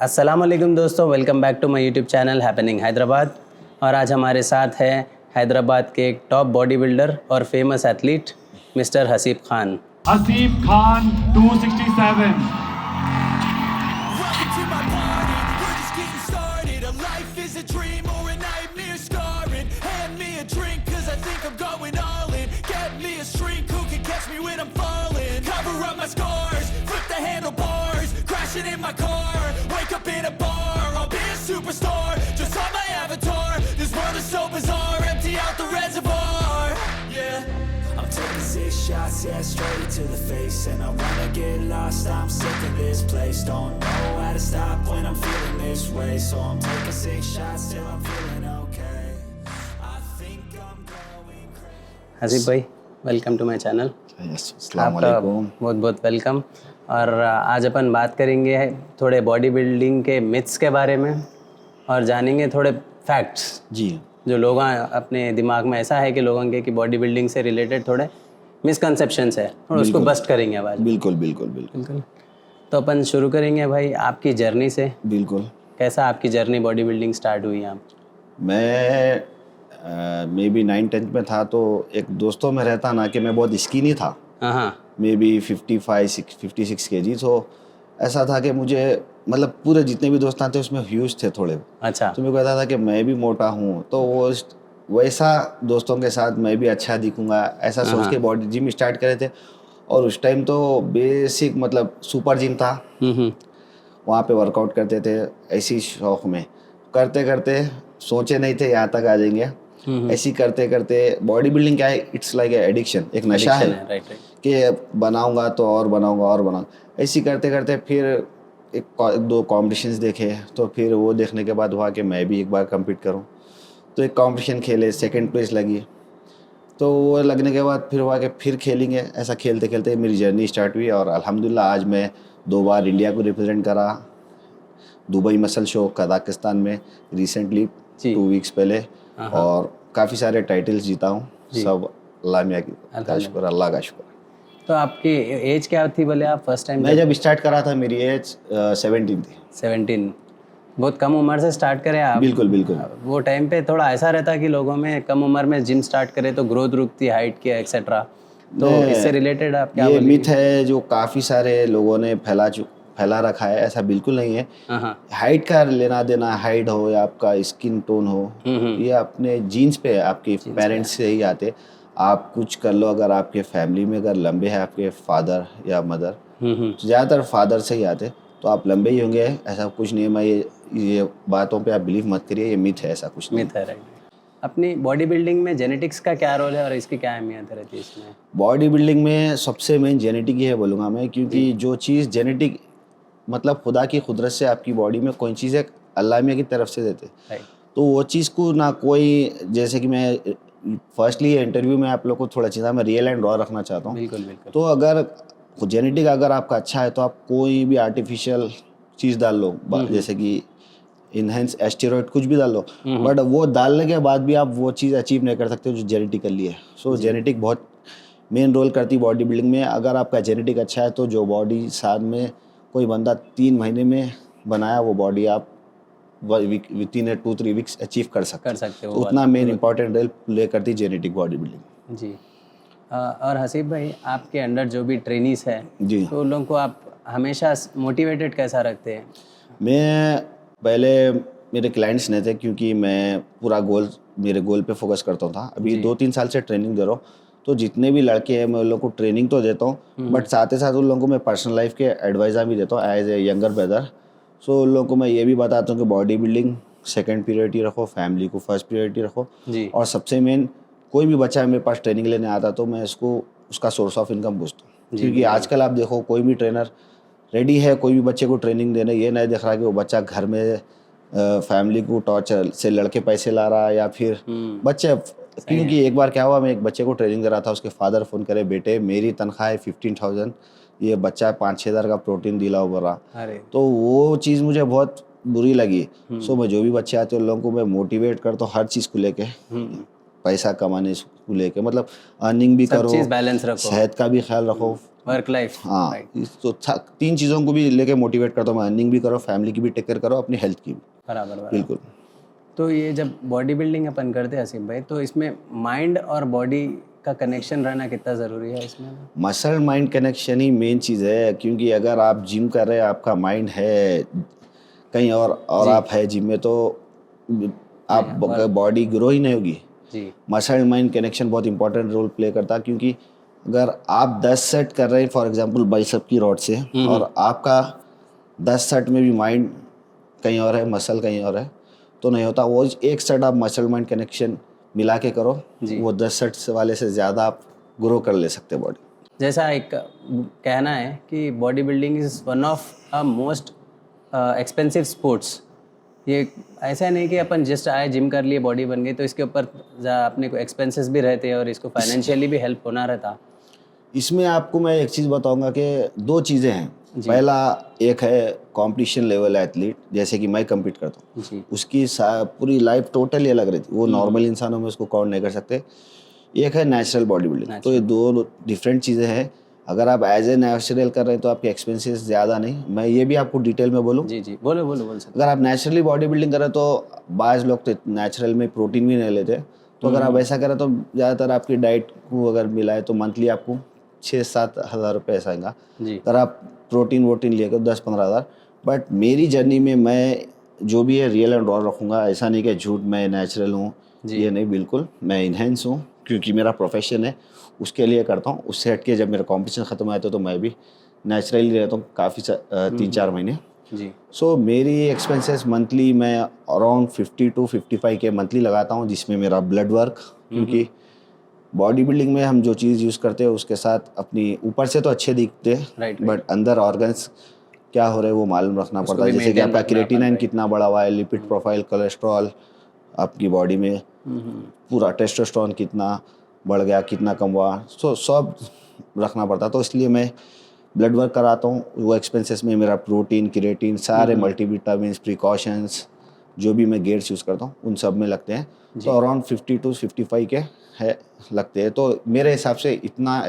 अस्सलामुअलैकुम दोस्तों, welcome back to my YouTube channel happening Hyderabad. और आज हमारे साथ है हैदराबाद के एक टॉप बॉडी बिल्डर और famous athlete mister Haseeb Khan. Haseeb Khan 267। Welcome to my party, we're just getting started. A life is a dream or a nightmare scarring. Hand me a drink cause I think I'm going all in. Get me a shrink who can catch me when I'm falling. Cover up my scars, flip the handlebars. Crashing in my car, wake up in a bar. I'll be a superstar, just on my avatar. This world is so bizarre, empty out the reservoir. Yeah, I'm taking 6 shots, yeah, straight to the face. And I wanna get lost, I'm sick of this place. Don't know how to stop when I'm feeling this way. So I'm taking 6 shots till I'm feeling okay. I think I'm going crazy. Haseeb भाई, welcome to my channel. आपका बहुत बहुत welcome. और आज अपन बात करेंगे थोड़े body building के मिथ्स के बारे में और जानेंगे थोड़े फैक्ट्स जी जो लोग अपने दिमाग में ऐसा है कि लोगों के कि बॉडी बिल्डिंग से रिलेटेड थोड़े मिसकंसेप्शंस है और उसको बस्ट करेंगे आज। बिल्कुल बिल्कुल बिल्कुल बिल्कुल। तो अपन शुरू करेंगे भाई आपकी जर्नी से। बिल्कुल। कैसा आपकी जर्नी बॉडी बिल्डिंग स्टार्ट हुई आप? मैं मे बी 9-10 में था तो एक दोस्तों में रहता ना कि मैं बहुत स्किनी था, हाँ, मे बी 56 kg। तो ऐसा था कि मुझे मतलब पूरे जितने भी दोस्त थे उसमें ह्यूज थे थोड़े। अच्छा। तो मेरे को कहता था कि मैं भी मोटा हूँ, तो वो वैसा दोस्तों के साथ मैं भी अच्छा दिखूंगा ऐसा सोच के बॉडी जिम स्टार्ट करे थे। और उस टाइम तो बेसिक मतलब सुपर जिम था, वहाँ पे वर्कआउट करते थे ऐसी शौक में। करते करते सोचे नहीं थे यहाँ तक आ जाएंगे। ऐसी करते करते बॉडी बिल्डिंग क्या है, इट्स लाइक एडिक्शन, एक नशा है राइट। कि बनाऊंगा तो और बनाऊंगा। ऐसी करते करते फिर एक दो कॉम्पिटिशन्स देखे, तो फिर वो देखने के बाद हुआ कि मैं भी एक बार compete करूं। तो एक कंपटीशन खेले, 2nd प्लेस लगी। तो वो लगने के बाद फिर हुआ कि फिर खेलेंगे। ऐसा खेलते खेलते मेरी जर्नी स्टार्ट हुई और अल्हम्दुलिल्लाह आज मैं 2 बार इंडिया को रिप्रेजेंट करा। दुबई मसल शो कजाकिस्तान में रिसेंटली 2 वीक्स पहले, और काफ़ी सारे टाइटल्स जीता हूँ। सब अल्लाह मियाँ का शुक्र, अल्लाह का शुक्र। तो आपकी एज क्या थी बोले आप फर्स्ट टाइम? मैं जब स्टार्ट करा था मेरी एज 17 थी। 17। बहुत कम उम्र से स्टार्ट करें आप? बिल्कुल बिल्कुल। वो टाइम पे थोड़ा ऐसा रहता कि लोगों में कम उम्र में जिम स्टार्ट करे तो ग्रोथ रुकती, हाइट की एक्सेट्रा। तो इससे रिलेटेड आप क्या ये बोलेंगे? मिथ है जो काफ़ी सारे लोगों ने फैला रखा है, ऐसा बिल्कुल नहीं है। हाइट का लेना देना, हाइट हो या आपका स्किन टोन हो, ये अपने जीन्स पे है, आपके पेरेंट्स से ही आते। आप कुछ कर लो, अगर आपके फैमिली में अगर लंबे हैं आपके फादर या मदर, तो ज़्यादातर फादर से ही आते, तो आप लंबे ही होंगे। ऐसा कुछ नहीं है। मैं ये बातों पे आप बिलीव मत करिए, ये मिथ है, ऐसा कुछ नहीं। मिथ है, राइट। अपनी बॉडी बिल्डिंग में जेनेटिक्स का क्या रोल है और इसकी क्या अहमियत रहती है इसमें? बॉडी बिल्डिंग में सबसे मेन जेनेटिक ही है बोलूँगा मैं, क्योंकि जो चीज़ जेनेटिक मतलब खुदा की कुदरत से आपकी बॉडी में कोई चीज़ है, अल्लाह मियाँ की तरफ से देते, तो वो चीज़ को ना कोई, जैसे कि मैं फर्स्टली इंटरव्यू में आप लोग को थोड़ा चीज़ मैं रियल एंड रॉ रखना चाहता हूँ। बिल्कुल बिल्कुल। तो अगर जेनेटिक अगर आपका अच्छा है तो आप कोई भी आर्टिफिशियल चीज़ डाल लो, जैसे कि इनहेंस एस्टेरॉइड कुछ भी डाल लो, बट वो डालने के बाद भी आप वो चीज़ अचीव नहीं कर सकते जो जेनेटिकली है। सो जेनेटिक बहुत मेन रोल करती है बॉडी बिल्डिंग में। अगर आपका जेनेटिक अच्छा है तो जो बॉडी साथ में कोई बंदा 3 महीने में बनाया, वो बॉडी आप विदिन 2-3 वीक्स अचीव कर सकते हो। तो उतना मेन इंपॉर्टेंट रोल प्ले करती है जेनेटिक बॉडी बिल्डिंग। जी। और हसीब भाई, आपके अंडर जो भी ट्रेनीज है जी, तो उन लोगों को आप हमेशा मोटिवेटेड कैसा रखते हैं? मैं पहले मेरे क्लाइंट्स नहीं थे, क्योंकि मैं पूरा मेरे गोल पे फोकस करता था। अभी 2-3 साल से ट्रेनिंग दे रहा हूँ, तो जितने भी लड़के हैं मैं उन लोगों को ट्रेनिंग तो देता हूँ, बट साथ ही साथ उन लोगों को मैं पर्सनल लाइफ के एडवाइज़र भी देता हूँ एज ए यंगर ब्रदर। सो उन लोगों को मैं ये भी बताता हूँ कि बॉडी बिल्डिंग 2nd प्रायोरिटी रखो, फैमिली को 1st प्रायोरिटी रखो। और सबसे मेन, कोई भी बच्चा मेरे पास ट्रेनिंग लेने आता तो मैं उसका सोर्स ऑफ इनकम पूछता हूँ, क्योंकि आजकल आप देखो कोई भी ट्रेनर रेडी है कोई भी बच्चे को ट्रेनिंग देने, ये नहीं देख रहा कि वो बच्चा घर में फैमिली को टॉर्चर से लड़के पैसे ला रहा है या फिर बच्चे। क्योंकि एक बार क्या हुआ, मैं एक बच्चे को ट्रेनिंग दे रहा था, उसके फादर फ़ोन करे, बेटे मेरी तनख्वाह है 15,000, ये बच्चा 5-6 हज़ार का प्रोटीन दिलाओ बोला। तो वो चीज़ मुझे बहुत बुरी लगी। सो मैं जो भी बच्चे आते हैं उन लोगों को मैं मोटिवेट करता हूँ हर चीज़ को लेके, पैसा कमाने को लेके, मतलब अर्निंग भी करो, चीज़ बैलेंस रखो, सेहत का भी ख्याल रखो, वर्क लाइफ। हाँ, तो 3 चीज़ों को भी लेके मोटिवेट करता हूँ मैं, अर्निंग भी करो, फैमिली की भी टेक केयर करो, अपनी हेल्थ की भी। बराबर बराबर। बिल्कुल। तो ये जब बॉडी बिल्डिंग अपन करते हैं आसिफ भाई, तो इसमें माइंड और बॉडी का कनेक्शन रहना कितना ज़रूरी है इसमें? मसल माइंड कनेक्शन ही मेन चीज़ है, क्योंकि अगर आप जिम कर रहे हैं, आपका माइंड है कहीं और आप है जिम में, तो आप बॉडी ग्रो ही नहीं होगी। जी। मसल माइंड कनेक्शन बहुत इंपॉर्टेंट रोल प्ले करता है, क्योंकि अगर आप 10 सेट कर रहे हैं फॉर एग्जांपल बाइसेप की रॉड से, और आपका 10 सेट में भी माइंड कहीं और है, मसल कहीं और है, तो नहीं होता। वो एक सेट आप मसल माइंड कनेक्शन मिला के करो, वो 10 सेट्स वाले से ज़्यादा आप ग्रो कर ले सकते बॉडी। जैसा एक कहना है कि body building is one of a most expensive sports. ये ऐसा नहीं कि अपन जस्ट आए जिम कर लिए बॉडी बन गई, तो इसके ऊपर अपने को एक्सपेंसेस भी रहते हैं और इसको फाइनेंशियली भी हेल्प होना रहता। इसमें आपको मैं एक चीज़ बताऊंगा कि 2 चीज़ें हैं। पहला एक है कंपटीशन लेवल एथलीट, जैसे कि मैं कम्पीट करता हूँ, उसकी पूरी लाइफ टोटली अलग रहती है, वो नॉर्मल इंसानों में उसको काउंट नहीं कर सकते। एक है नेचुरल बॉडी बिल्डिंग, तो ये 2 डिफरेंट चीज़ें हैं। अगर आप एज ए नेचुरल कर रहे हैं तो आपके एक्सपेंसेस ज़्यादा नहीं। मैं ये भी आपको डिटेल में बोलूँ? जी जी, बोलो बोलो बोल सकते। अगर आप नेचुरली बॉडी बिल्डिंग कर रहे हैं तो बाज़ लोग तो नेचुरल में प्रोटीन भी नहीं लेते, तो अगर आप ऐसा करें तो ज़्यादातर आपकी डाइट को अगर मिलाए तो मंथली आपको 6-7 हज़ार रुपये ऐसा आएगा। अगर आप प्रोटीन वोटीन लेकर 10-15 हज़ार। बट मेरी जर्नी में मैं जो भी है रियल एंड रॉ रखूँगा, ऐसा नहीं कि झूठ मैं नेचुरल हूँ, ये नहीं, बिल्कुल मैं इन्हेंस हूँ, क्योंकि मेरा प्रोफेशन है, उसके लिए करता हूँ। उससे हट के जब मेरा कॉम्पिटिशन ख़त्म हो जाता है तो मैं भी नेचुरली रहता हूँ काफ़ी 3-4 महीने। जी। सो मेरी एक्सपेंसेस मंथली मैं अराउंड 50 to 55 के मंथली लगाता हूँ, जिसमें मेरा ब्लड वर्क, क्योंकि बॉडी बिल्डिंग में हम जो चीज़ यूज़ करते हैं उसके साथ अपनी ऊपर से तो अच्छे दिखते हैं, बट अंदर ऑर्गन्स क्या हो रहे हैं वो मालूम रखना पड़ता है। जैसे कि आपका क्रिएटिनिन कितना बढ़ा हुआ है, लिपिड प्रोफाइल, कोलेस्ट्रॉल, आपकी बॉडी में पूरा टेस्टोस्टेरोन कितना बढ़ गया, कितना कम हुआ, सो सब रखना पड़ता। तो इसलिए मैं ब्लड वर्क कराता हूँ। वो एक्सपेंसेस में मेरा प्रोटीन, क्रिएटिन, सारे मल्टीविटामिन्स, प्रिकॉशंस, जो भी मैं गेयर्स यूज़ करता हूँ उन सब में लगते हैं। तो अराउंड 50 to 55 के है लगते हैं। तो मेरे हिसाब से इतना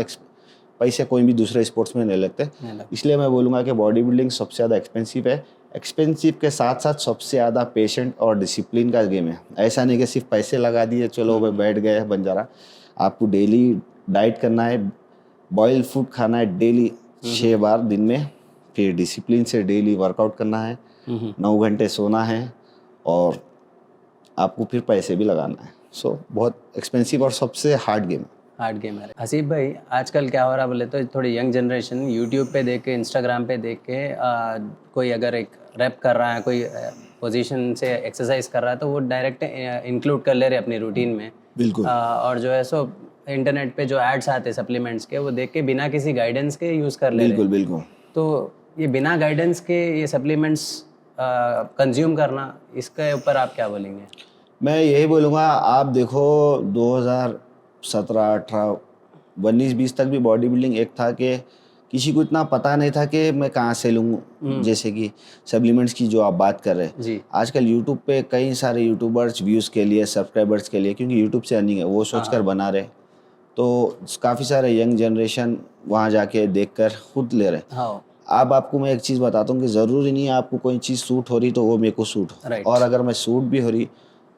पैसे कोई भी दूसरे स्पोर्ट्स में नहीं लगते। इसलिए मैं बोलूँगा कि बॉडी बिल्डिंग सबसे ज़्यादा एक्सपेंसिव है। एक्सपेंसिव के साथ साथ सबसे ज़्यादा पेशेंट और डिसिप्लिन का गेम है। ऐसा नहीं कि सिर्फ पैसे लगा दिए चलो भाई बैठ गए बन जा रहा। आपको डेली डाइट करना है, बॉयल फूड खाना है डेली 6 बार दिन में, फिर डिसिप्लिन से डेली वर्कआउट करना है, 9 घंटे सोना है, और आपको फिर पैसे भी लगाना है। सो बहुत एक्सपेंसिव और सबसे हार्ड गेम है। हसीब भाई, आजकल क्या हो रहा बोले तो थोड़ी यंग जनरेशन यूट्यूब पे देख के, इंस्टाग्राम पे देख के कोई अगर एक रैप कर रहा है, कोई पोजीशन से एक्सरसाइज कर रहा है, तो वो डायरेक्ट इंक्लूड कर ले रहे अपनी रूटीन में। बिल्कुल। और जो है सो इंटरनेट पे जो एड्स आते हैं सप्लीमेंट्स के, वो देख के बिना किसी गाइडेंस के यूज़ कर ले रहे। बिल्कुल। तो ये बिना गाइडेंस के ये सप्लीमेंट्स कंज्यूम करना, इसके ऊपर आप क्या बोलेंगे? मैं यही बोलूँगा, आप देखो 2017, 18, 19, 20 तक भी बॉडी बिल्डिंग एक था कि किसी को इतना पता नहीं था कि मैं कहाँ से लूँ। जैसे कि सप्लीमेंट्स की जो आप बात कर रहे हैं, आजकल यूट्यूब पे कई सारे यूट्यूबर्स व्यूज़ के लिए, सब्सक्राइबर्स के लिए, क्योंकि यूट्यूब से अर्निंग है, वो सोचकर बना रहे। तो काफ़ी सारे यंग जनरेशन वहाँ जाके देखकर खुद ले रहे। अब आपको मैं एक चीज़ बताता हूँ कि ज़रूरी नहीं है आपको कोई चीज़ सूट हो रही तो वो मेरे को सूट हो, और अगर मैं सूट भी हो रही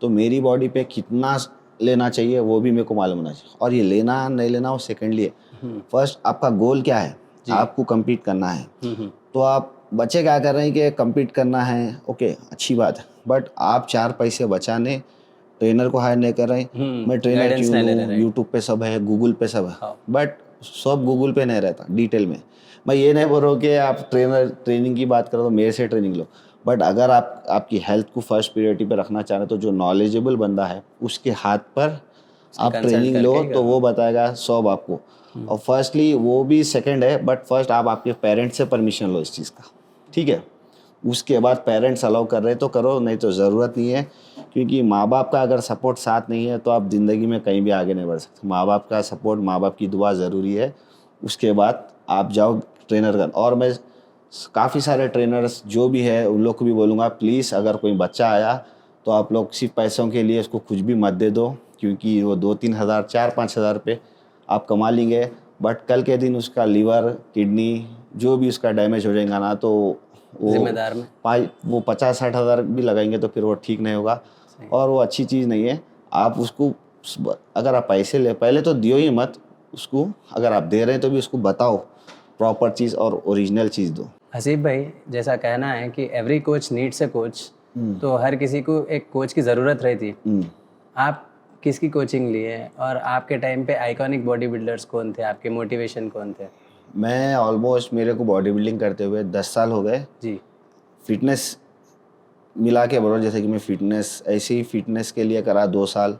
तो मेरी बॉडी पे कितना लेना चाहिए वो भी मेरे को मालूम होना चाहिए। और ये लेना नहीं लेना वो सेकेंडली है। फर्स्ट आपका गोल क्या है, आपको कम्पीट करना है। तो आप बच्चे क्या कर रहे हैं कि कम्पीट करना है, ओके अच्छी बात है, बट आप 4 पैसे बचाने ट्रेनर को हायर नहीं कर रहे। मैं ट्रेनर क्यों लूँ, यूट्यूब पे सब है, गूगल पे सब है, बट सब गूगल पे नहीं रहता डिटेल में। मैं ये नहीं बोल रहा हूँ कि आप ट्रेनिंग की बात करो तो मेरे से ट्रेनिंग लो, बट अगर आप आपकी हेल्थ को फर्स्ट प्रायोरिटी पे रखना चाह रहे हैं तो जो नॉलेजेबल बंदा है उसके हाथ पर आप ट्रेनिंग लो, तो वो बताएगा सब आपको। और फर्स्टली वो भी सेकंड है, बट फर्स्ट आप आपके पेरेंट्स से परमिशन लो इस चीज़ का, ठीक है। उसके बाद पेरेंट्स अलाउ कर रहे तो करो, नहीं तो ज़रूरत नहीं है, क्योंकि माँ बाप का अगर सपोर्ट साथ नहीं है तो आप ज़िंदगी में कहीं भी आगे नहीं बढ़ सकते। माँ बाप का सपोर्ट, माँ बाप की दुआ ज़रूरी है, उसके बाद आप जाओ ट्रेनर का। और मैं काफ़ी सारे ट्रेनर्स जो भी है उन लोग को भी बोलूँगा, प्लीज़ अगर कोई बच्चा आया तो आप लोग सिर्फ पैसों के लिए उसको कुछ भी मत दे दो, क्योंकि वो 2-3 हज़ार, 4-5 हज़ार रुपये आप कमा लेंगे बट कल के दिन उसका लीवर किडनी जो भी उसका डैमेज हो जाएगा ना, तो वो जिम्मेदार में वो 50-60 हज़ार भी लगाएंगे तो फिर वो ठीक नहीं होगा और वो अच्छी चीज़ नहीं है। आप उसको अगर आप पैसे ले पहले तो दियो ही मत उसको, अगर आप दे रहे हैं तो भी उसको बताओ प्रॉपर चीज़ और ओरिजिनल चीज़ दो। हसीब भाई, जैसा कहना है कि every coach needs a coach, तो हर किसी को एक कोच की ज़रूरत रहती है। आप किसकी कोचिंग लिए और आपके टाइम पे आइकॉनिक बॉडी बिल्डर्स कौन थे, आपके मोटिवेशन कौन थे? मैं ऑलमोस्ट मेरे को बॉडी बिल्डिंग करते हुए 10 साल हो गए। जी। फिटनेस मिला के बोलो, जैसे कि मैं फिटनेस ऐसे ही फिटनेस के लिए करा 2 साल,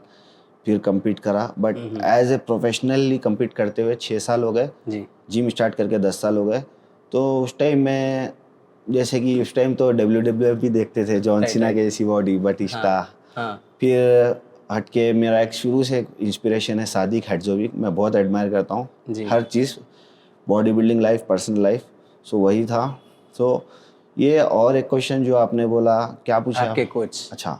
फिर compete करा, but as a professionally compete करते हुए 6 साल हो गए। जी। जिम स्टार्ट करके 10 साल हो गए। तो उस टाइम में जैसे कि उस टाइम तो WWE भी देखते थे, जॉन सीना के जैसी बॉडी, बटिस्टा। हाँ। फिर हटके मेरा एक शुरू से इंस्पिरेशन है सादिक हेडजोविक, मैं बहुत एडमायर करता हूँ हर चीज़, body building life, personal life, so वही था। सो ये और एक क्वेश्चन जो आपने बोला, क्या पूछा आपके कोच? अच्छा,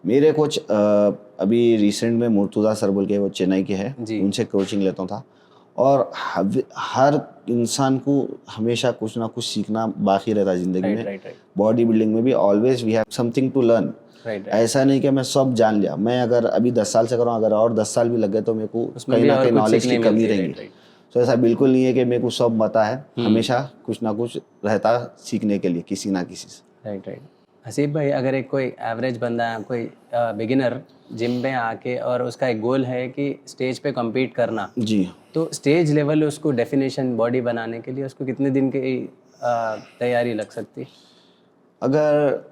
मेरे कोच अभी रिसेंट में मुर्तुज़ा सर बोल के, वो चेन्नई के हैं, उनसे कोचिंग लेता था। और हर इंसान को हमेशा कुछ ना कुछ सीखना बाकी रहता है ज़िंदगी में। बॉडी बिल्डिंग में भी always we have something to learn. ऐसा नहीं कि मैं सब जान लिया, मैं अगर अभी 10 साल से कर रहा हूँ, अगर और 10 साल भी लग गए तो मेरे को कहीं ना कहीं नॉलेज की कमी रहेगी। तो ऐसा बिल्कुल नहीं है कि मेरे को सब पता है, हमेशा कुछ ना कुछ रहता सीखने के लिए किसी ना किसी से। राइट। हसीब भाई, अगर एक कोई एवरेज बंदा है, कोई बिगिनर जिम में आके और उसका एक गोल है कि स्टेज पे compete करना, जी, तो स्टेज लेवल उसको डेफिनेशन बॉडी बनाने के लिए उसको कितने दिन की तैयारी लग सकती? अगर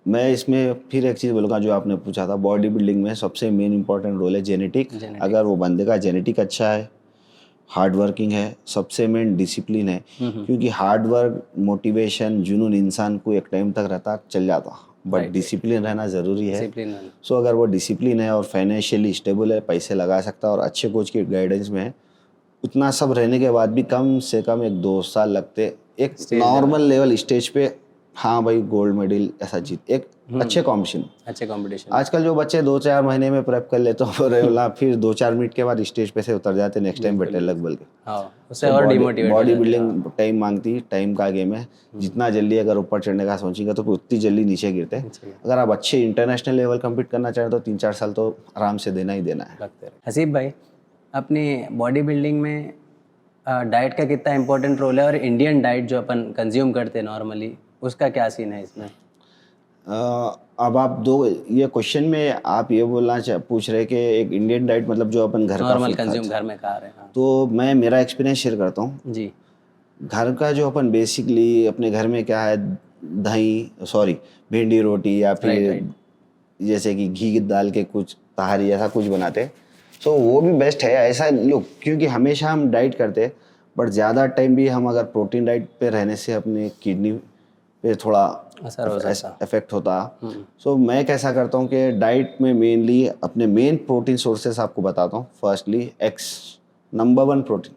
मैं इसमें फिर एक चीज़ बोलूँगा जो आपने पूछा था, बॉडी बिल्डिंग में सबसे मेन इंपॉर्टेंट रोल है जेनेटिक। अगर वो बंदे का जेनेटिक अच्छा है, हार्ड वर्किंग है, सबसे मेन डिसिप्लिन है, क्योंकि हार्ड वर्क, मोटिवेशन, जुनून इंसान को एक टाइम तक रहता चल जाता, बट डिसिप्लिन रहना ज़रूरी है। सो अगर वो डिसिप्लिन है और फाइनेंशियली स्टेबल है, पैसे लगा सकता है और अच्छे कोच की गाइडेंस में है, उतना सब रहने के बाद भी कम से कम 1-2 साल लगते एक नॉर्मल लेवल स्टेज पे, हाँ भाई, गोल्ड मेडल ऐसा जीत, एक अच्छे कंपटीशन। आजकल जो बच्चे 2-4 महीने में प्रेप कर लेते हैं, फिर 2-4 मिनट के बाद स्टेज पे से उतर जाते, नेक्स्ट टाइम बेटर लग बोल के। उससे और डिमोटिवेट। बॉडी बिल्डिंग टाइम मांगती, टाइम का गेम है। जितना जल्दी अगर ऊपर चढ़ने का सोचेंगे तो उतनी जल्दी नीचे गिरते। अगर आप अच्छे इंटरनेशनल लेवल कम्पीट करना चाहें तो 3-4 साल तो आराम से देना ही देना है। हसीब भाई, अपनी बॉडी बिल्डिंग में डाइट का कितना इंपॉर्टेंट रोल है, और इंडियन डाइट जो अपन कंज्यूम करते हैं नॉर्मली, उसका क्या सीन है इसमें? अब आप ये क्वेश्चन में आप ये पूछ रहे कि एक इंडियन डाइट मतलब जो अपन घर का कंज्यूम घर में खा रहे हैं। तो मैं मेरा एक्सपीरियंस शेयर करता हूँ जी। घर का जो अपन बेसिकली अपने घर में क्या है, भिंडी रोटी या फिर जैसे कि घी डाल के कुछ तहारी ऐसा कुछ बनाते, तो वो भी बेस्ट है। ऐसा लोग, क्योंकि हमेशा हम डाइट करते, बट ज़्यादा टाइम भी हम अगर प्रोटीन डाइट पे रहने से अपने किडनी पे थोड़ा इफेक्ट होता। सो मैं कैसा करता हूँ कि डाइट में मेनली अपने मेन प्रोटीन सोर्सेस आपको बताता हूँ। Firstly eggs, number 1 protein,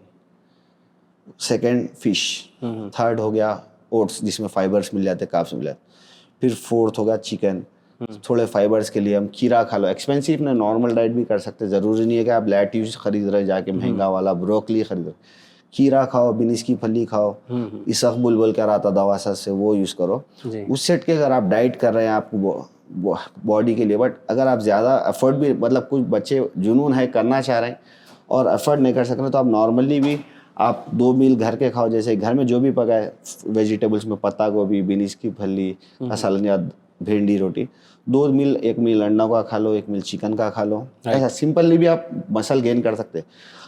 second fish, third हो गया ओट्स जिसमें फाइबर्स मिल जाते, कार्ब्स मिल जाते, फिर फोर्थ हो गया चिकन। थोड़े फाइबर्स के लिए हम खीरा खा लो, एक्सपेंसिव ना, नॉर्मल डाइट भी कर सकते, ज़रूरी नहीं है कि आप लेट्यूस खरीद रहे जाके महंगा वाला, ब्रोकली खरीद रहे, खीरा खाओ, बीन्स की फली खाओ, इसक बुलबुल कर आता दवा से, वो यूज़ करो। उस सेट के अगर आप डाइट कर रहे हैं आपको बॉडी के लिए, बट अगर आप ज़्यादा एफर्ट भी, मतलब कुछ बच्चे जुनून है करना चाह रहे हैं और एफर्ट नहीं कर सक रहे, तो आप नॉर्मली भी आप 2 मील घर के खाओ, जैसे घर में जो भी पकाए वेजिटेबल्स में, पत्ता गोभी, बीन्स की फली, सालन या भिंडी रोटी, 2 मील, 1 मील अंडा का खा लो, 1 मील चिकन का खा लो। ऐसा सिंपली भी आप मसल गेन कर सकते हैं।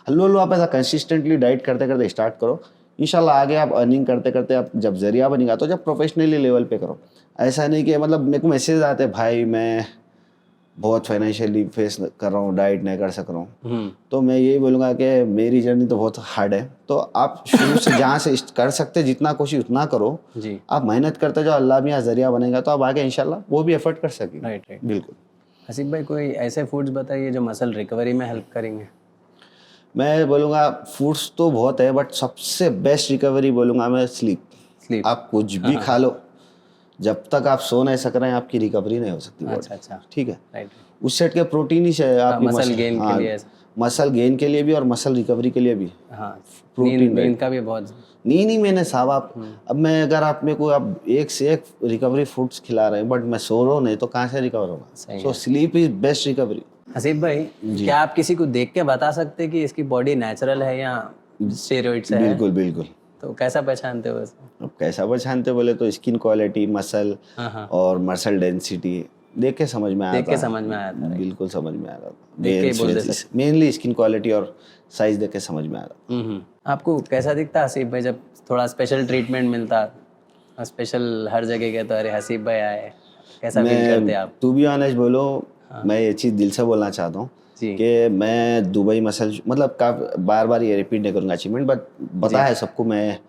हल्लो आप ऐसा कंसिस्टेंटली डाइट करते करते स्टार्ट करो, इंशाल्लाह आगे आप अर्निंग करते करते आप जब जरिया बनेगा तो जब प्रोफेशनली लेवल पे करो। ऐसा नहीं कि मतलब मेरे को मैसेज आते भाई मैं बहुत फाइनेंशियली फेस कर रहा हूँ, डाइट नहीं कर सक रहा हूँ, तो मैं यही बोलूँगा कि मेरी जर्नी तो बहुत हार्ड है। तो आप शुरू से जहाँ से कर सकते, जितना कोशिश उतना करो जी। आप मेहनत करते जाओ, अल्लाह भी यहाँ जरिया बनेगा तो आप आगे इंशाल्लाह वो भी एफर्ट कर सकेंगे। राइट। बिल्कुल। हसीब भाई, कोई ऐसे फूड्स बताइए जो मसल रिकवरी में हेल्प करेंगे? मैं बोलूँगा फूड्स तो बहुत है, बट सबसे बेस्ट रिकवरी बोलूँगा मैं स्लीप। आप कुछ भी खा लो, जब तक आप सो नहीं सक रहे हैं आपकी रिकवरी नहीं हो सकती अच्छा बॉडी, अच्छा, ठीक है। राइट। उस सेट के प्रोटीन ही चाहिए आपकी मसल गेन के लिए। मसल गेन के लिए भी और मसल रिकवरी के लिए भी हाँ, प्रोटीन नींद का भी बहुत। नहीं मैंने साहब आप अब मैं अगर आप मेरे को आप एक से एक रिकवरी फूड्स खिला रहे हैं बट मैं सो रहा हूँ नहीं तो कहाँ से रिकवर होगा। So sleep is best recovery. Haseeb भाई, क्या आप किसी को देख के बता सकते हैं कि इसकी बॉडी नेचुरल है या स्टेरॉइड से है? बिल्कुल बिल्कुल। तो कैसा पहचानते हो इसको? अब कैसा पहचानते बोले तो स्किन क्वालिटी, मसल और मसल डेंसिटी देख के समझ में आता है। देख के समझ में आया था, बिल्कुल समझ में आता देख के बोल दे है। मेनली स्किन क्वालिटी और साइज देख के समझ में आता। आपको कैसा दिखता हसीब भाई जब थोड़ा स्पेशल ट्रीटमेंट मिलता, स्पेशल हर जगह के तो अरे हसीब भाई आए, कैसा फील करते आप? टू बी ऑनेस्ट बोलो, मैं ये चीज़ दिल से बोलना चाहता हूँ कि मैं दुबई मसल मतलब बार बार ये रिपीट नहीं करूँगा अचीवमेंट, बट पता है सबको मैं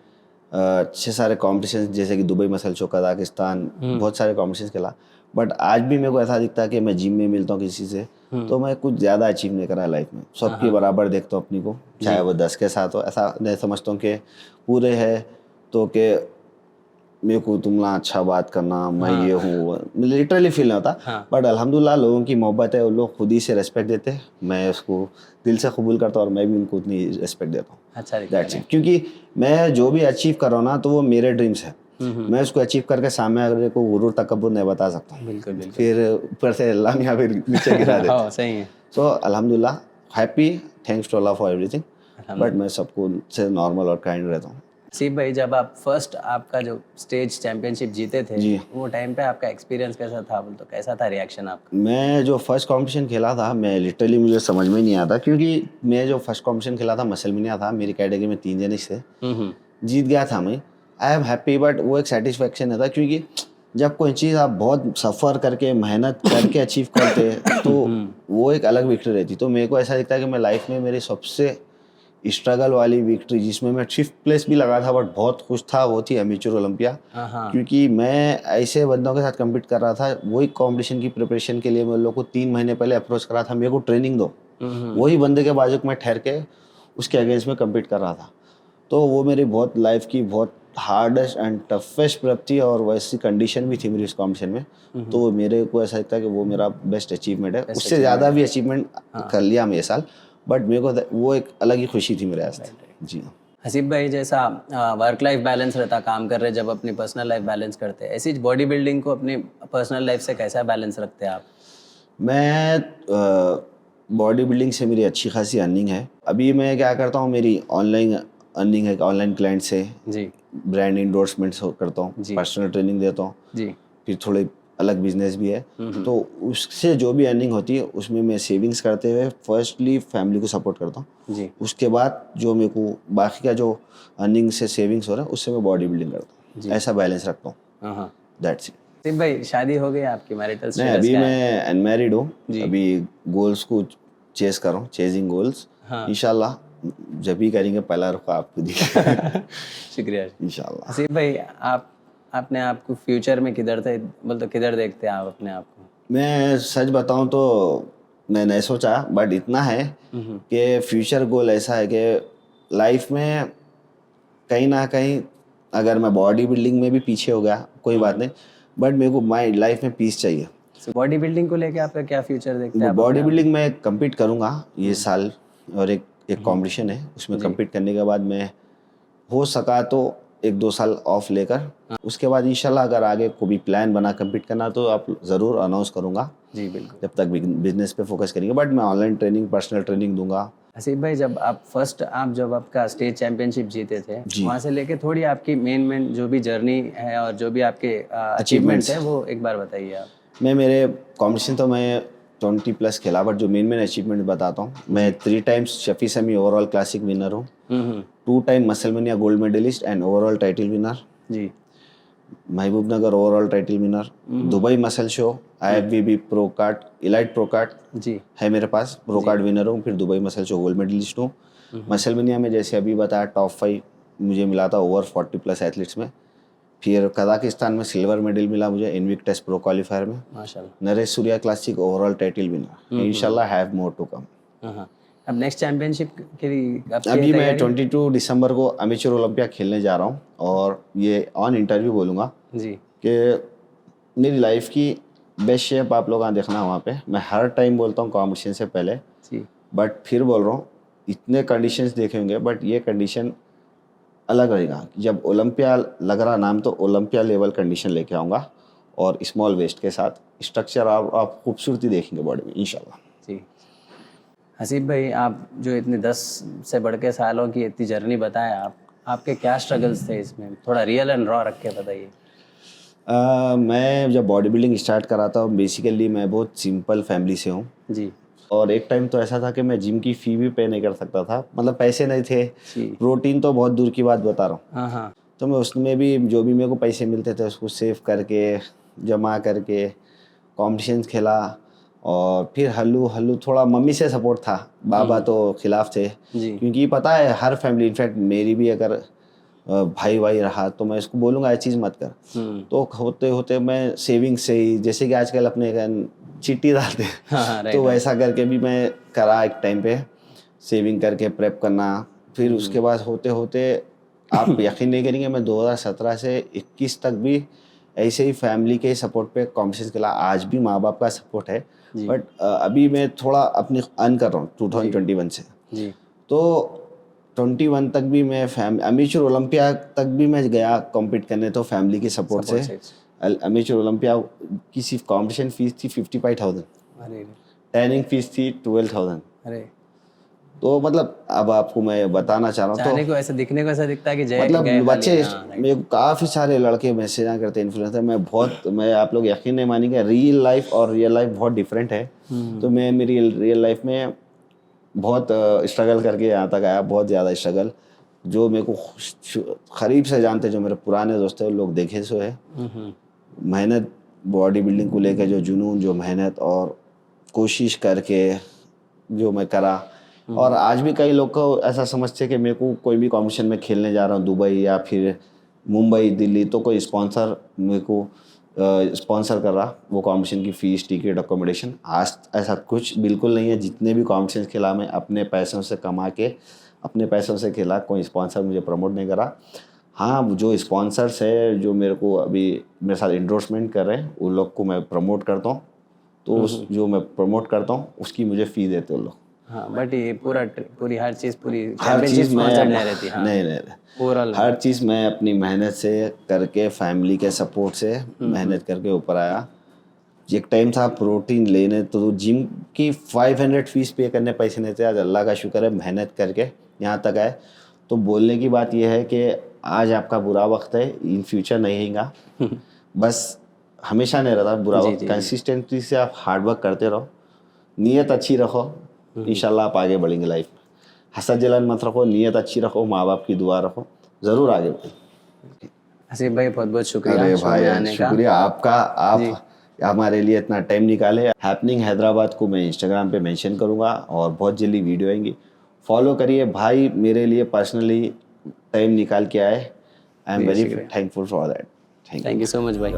अच्छे सारे कॉम्पिटिशन जैसे कि दुबई मसल शो, कजाकिस्तान, बहुत सारे कॉम्पिटिशन खेला। बट आज भी मेरे को ऐसा दिखता है कि मैं जिम में मिलता हूँ किसी से तो मैं कुछ ज़्यादा अचीव नहीं करा लाइफ में। सबके बराबर देखता हूँ अपनी को, चाहे वो 10 के साथ हो। ऐसा नहीं समझता हूँ कि पूरे है तो कि मेरे को तुमला अच्छा बात करना, मैं ये हूँ, लिटरली फील नहीं होता। बट अल्हम्दुलिल्लाह लोगों की मोहब्बत है, वो लोग खुद ही से रेस्पेक्ट देते हैं, मैं उसको दिल से कबूल करता हूँ और मैं भी उनको उतनी रेस्पेक्ट देता हूँ। अच्छा, दैट्स इट। क्योंकि मैं जो भी अचीव कर रहा हूँ ना तो वो मेरे ड्रीम्स है। मैं उसको अचीव करके सामने वाले को गुरूर तकब्बुर नहीं बता सकता हूँ। बिल्कुल बिल्कुल। फिर ऊपर से अल्लाह ने फिर नीचे गिरा देता है। सही है। सो अल्हम्दुलिल्लाह, happy, thanks to Allah for everything. But मैं सबको से नॉर्मल और काइंड रहता हूँ। हसीब भाई, जब आप फर्स्ट आपका जो स्टेज चैंपियनशिप जीते थे वो टाइम पे आपका एक्सपीरियंस कैसा था? बोल तो कैसा था रिएक्शन आपका? मैं जो फर्स्ट कंपटीशन खेला था, मैं लिटरली मुझे समझ में नहीं आता, क्योंकि मैं जो फर्स्ट कंपटीशन खेला था मसलमिनिया था, मेरी कैटेगरी में 3 जने थे, जीत गया था मैं। आई एम हैप्पी, बट वो एक सेटिस्फेक्शन नहीं था, क्योंकि जब कोई चीज़ आप बहुत सफ़र करके मेहनत करके अचीव करते तो वो एक अलग विक्ट्री रहती। तो मेरे को ऐसा दिखता है कि मैं लाइफ में मेरी सबसे स्ट्रगल वाली विक्ट्री, जिसमें मैं 5th प्लेस भी लगा था बट बहुत खुश था, वो थी एमेच्योर ओलंपिया। क्योंकि मैं ऐसे बंदों के साथ कम्पीट कर रहा था, वही कॉम्पिटिशन की प्रिपरेशन के लिए मैं लोग को 3 महीने पहले अप्रोच करा था, मेरे को ट्रेनिंग दो। वही बंदे के बाजू में ठहर के उसके अगेंस्ट में कम्पीट कर रहा था। तो वो मेरी बहुत लाइफ की बहुत हार्डेस्ट एंड टफेस्ट प्राप्ति, और वैसी कंडीशन भी थी मेरी उस कॉम्पिटिशन में। तो मेरे को ऐसा लगता है कि वो मेरा बेस्ट अचीवमेंट है। उससे ज़्यादा भी अचीवमेंट कर लिया मैं ये साल, बट मेरे को वो एक अलग ही खुशी थी मेरे वास्ते। जी हसीब भाई, जैसा वर्क लाइफ बैलेंस रहता, काम कर रहे जब अपनी पर्सनल लाइफ बैलेंस करते हैं, ऐसी बॉडी बिल्डिंग को अपनी पर्सनल लाइफ से कैसा बैलेंस रखते हैं आप? मैं बॉडी बिल्डिंग से मेरी अच्छी खासी अर्निंग है। अभी मैं क्या करता हूँ, मेरी ऑनलाइन अर्निंग है, ऑनलाइन क्लाइंट से जी ब्रांड इंडोर्समेंट्स करता हूँ, पर्सनल ट्रेनिंग देता हूँ जी, फिर थोड़े अलग बिजनेस भी है। तो उससे जो भी अर्निंग होती है उसमें मैं सेविंग्स करते हुए फर्स्टली फैमिली को सपोर्ट करता हूँ जी। उसके बाद जो मेरे को बाकी का जो अर्निंग से सेविंग्स हो रहा है उससे मैं बॉडी बिल्डिंग करता हूँ, ऐसा बैलेंस रखता हूँ। That's it. हसीब भाई, शादी हो गई आपकी? मैरिटल नहीं, अभी मैं अनमैरिड हूँ, अभी गोल्स को चेस कर रहा हूँ, चेजिंग गोल्स। इंशाल्लाह जब भी करेंगे पहला रुख आपको दिखा। शुक्रिया इंशाल्लाह। हसीब भाई, आपने आपको फ्यूचर में किधर थे, बोल तो किधर देखते हैं आप अपने आप को? मैं सच बताऊं तो मैं नहीं सोचा, बट इतना है कि फ्यूचर गोल ऐसा है कि लाइफ में कहीं ना कहीं अगर मैं बॉडी बिल्डिंग में भी पीछे हो गया कोई बात नहीं, बट मेरे को माई लाइफ में पीस चाहिए। बॉडी बिल्डिंग को लेके आपका क्या फ्यूचर देखते हैं? बॉडी बिल्डिंग में कम्पीट करूँगा ये साल, और एक कंपटीशन है उसमें कम्पीट करने के बाद मैं हो सका तो 1-2 साल ऑफ लेकर उसके बाद इंशाल्लाह अगर आगे कोई भी प्लान बना कम्पीट करना तो आप ज़रूर अनाउंस करूँगा जी। बिल्कुल, जब तक बिजनेस पे फोकस करेंगे, बट मैं ऑनलाइन ट्रेनिंग, पर्सनल ट्रेनिंग दूंगा। हसीब भाई, जब आपका स्टेज चैंपियनशिप जीते थे, वहाँ से लेके थोड़ी आपकी मेन जो भी जर्नी है और जो भी आपके अचीवमेंट्स है वो एक बार बताइए आप। मेरे कॉम्पिटिशन तो मैं 20+ खेला, बट जो मेन अचीवमेंट बताता हूँ, मैं 3 टाइम्स शफी समी ओवरऑल क्लासिक विनर हूँ, 2 time Musclemania gold medalist and overall title winner ji, Mahbub Nagar overall title winner, Dubai muscle show, IFBB pro card, elite pro card ji है मेरे पास, प्रो कार्ड विनर हूँ, फिर Dubai muscle show gold medalist हूँ। Musclemania में जैसे अभी बताया टॉप 5 मुझे मिला था ओवर 40+ एथलीट्स में, फिर कजाकिस्तान में सिल्वर मेडल मिला मुझे इनविक्टस प्रो क्वालिफायर में, माशाल्लाह। Naresh Surya classic overall title winner, इंशाल्लाह हैव मोर टू कम। अब नेक्स्ट चैंपियनशिप के लिए अभी मैं 22 दिसंबर को एमेच्योर ओलंपिया खेलने जा रहा हूँ, और ये ऑन इंटरव्यू बोलूँगा जी कि मेरी लाइफ की बेस्ट शेप आप लोग देखना वहाँ पे। मैं हर टाइम बोलता हूँ कॉम्पिटिशन से पहले, जी बट फिर बोल रहा हूँ इतने कंडीशंस देखे होंगे, बट ये कंडीशन अलग रहेगा। जब ओलंपिया लग रहा नाम तो ओलंपिया लेवल कंडीशन लेके आऊँगा और स्मॉल वेस्ट के साथ स्ट्रक्चर आप खूबसूरती देखेंगे बॉडी में इंशाल्लाह। जी हसीब भाई, आप जो इतने 10 से बढ़ के सालों की इतनी जर्नी बताएं, आपके क्या स्ट्रगल्स थे इसमें, थोड़ा रियल एंड रॉ रख के बताइए। मैं जब बॉडी बिल्डिंग स्टार्ट करा था, बेसिकली मैं बहुत सिंपल फैमिली से हूँ जी। और एक टाइम तो ऐसा था कि मैं जिम की फ़ी भी पे नहीं कर सकता था, मतलब पैसे नहीं थे, जी। प्रोटीन तो बहुत दूर की बात बता रहा हूँ। हाँ हाँ। तो मैं उसमें भी जो भी मेरे को पैसे मिलते थे उसको सेव करके जमा करके कॉम्पिटिशन्स खेला। और फिर हल्लू थोड़ा मम्मी से सपोर्ट था, बाबा तो खिलाफ थे, जी। क्योंकि पता है हर फैमिली, इनफैक्ट मेरी भी अगर भाई रहा तो मैं इसको बोलूँगा ये चीज़ मत कर। तो होते होते मैं सेविंग से ही, जैसे कि आजकल अपने चिट्ठी डालते हैं, हाँ, तो वैसा करके भी मैं करा एक टाइम पे, सेविंग करके प्रेप करना। फिर उसके बाद होते होते आप यकीन नहीं करेंगे, मैं 2017 से 21 तक भी ऐसे ही फैमिली के सपोर्ट पे कॉम्पिटिशन खेला। आज भी माँ बाप का सपोर्ट है, बट अभी मैं थोड़ा अपनी अर्न कर रहा हूँ 2021 से जी। तो 21 तक भी मैं अमेचर ओलंपिया तक भी मैं गया कॉम्पीट करने, तो फैमिली के सपोर्ट से। अमेचर ओलंपिया की सिर्फ कॉम्पिटिशन फीस थी 55,000, अरे ट्रेनिंग फीस थी 12,000। अरे तो मतलब अब आपको मैं बताना चाह रहा हूँ, जाने को ऐसा दिखने को ऐसा दिखता है कि जय मतलब गए बच्चे खाली, हाँ, मेरे को काफ़ी सारे लड़के मैसेज करते हैं, इन्फ्लुएंसर। मैं आप लोग यकीन नहीं मानेंगे, रियल लाइफ और रियल लाइफ बहुत डिफरेंट है। तो मैं मेरी रियल लाइफ में बहुत स्ट्रगल करके यहाँ तक आया, बहुत ज़्यादा स्ट्रगल। जो मेरे को करीब से जानते, जो मेरे पुराने दोस्त हैं, वो लोग देखे सो है मेहनत, बॉडी बिल्डिंग को लेकर जो जुनून, जो मेहनत और कोशिश करके जो मैं करा। और आज भी कई लोग को ऐसा समझते हैं कि मेरे को कोई भी कॉम्पिटिशन में खेलने जा रहा हूँ दुबई या फिर मुंबई, दिल्ली, तो कोई स्पॉन्सर मेरे को स्पॉन्सर कर रहा वो कॉम्पिटिशन की फ़ीस, टिकट, अकोमोडेशन। आज ऐसा कुछ बिल्कुल नहीं है। जितने भी कॉम्पिटिशन खेला मैं अपने पैसों से कमा के, अपने पैसों से खेला, कोई स्पॉन्सर मुझे प्रमोट नहीं करा। हाँ, जो स्पॉन्सर्स है जो मेरे को अभी मेरे साथ इंडोर्समेंट कर रहे हैं, उन लोग को मैं प्रमोट करता हूँ, तो जो मैं प्रमोट करता हूँ उसकी मुझे फ़ी देते उन लोग। हाँ, बट ये पूरी हर चीज़ हर चीज़ मैं नहीं रहती। हाँ, नहीं हर चीज़ मैं अपनी मेहनत से करके, फैमिली के सपोर्ट से मेहनत करके ऊपर आया। एक टाइम था प्रोटीन लेने तो जिम की 500 फीस पे करने पैसे नहीं थे। आज अल्लाह का शुक्र है मेहनत करके यहाँ तक आए। तो बोलने की बात यह है कि आज आपका बुरा वक्त है, इन फ्यूचर नहीं रहेगा। बस हमेशा नहीं रहता बुरा वक्त। कंसिस्टेंसी से आप हार्ड वर्क करते रहो, नीयत अच्छी रखो, इंशाल्लाह आप आगे बढ़ेंगे लाइफ में। हसद जलन मत रखो, नीयत अच्छी रखो, माँ बाप की दुआ रखो, ज़रूर आगे बढ़ेंगे। हसीब भाई बहुत बहुत शुक्रिया। अरे भाई शुक्रिया आपका, आप हमारे लिए इतना टाइम निकाले। हैपनिंग हैदराबाद को मैं इंस्टाग्राम पे मेंशन करूँगा और बहुत जल्दी वीडियो आएंगी, फॉलो करिए। भाई मेरे लिए पर्सनली टाइम निकाल के आए, I am very thankful for that. Thank you so much भाई।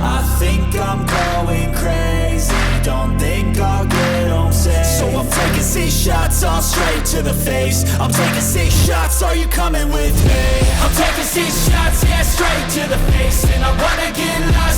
I think I'm going crazy, don't think I'll get home safe. So I'm taking 6 shots all straight to the face. I'm taking 6 shots, are you coming with me? I'm taking 6 shots, yeah, straight to the face. And I wanna get lost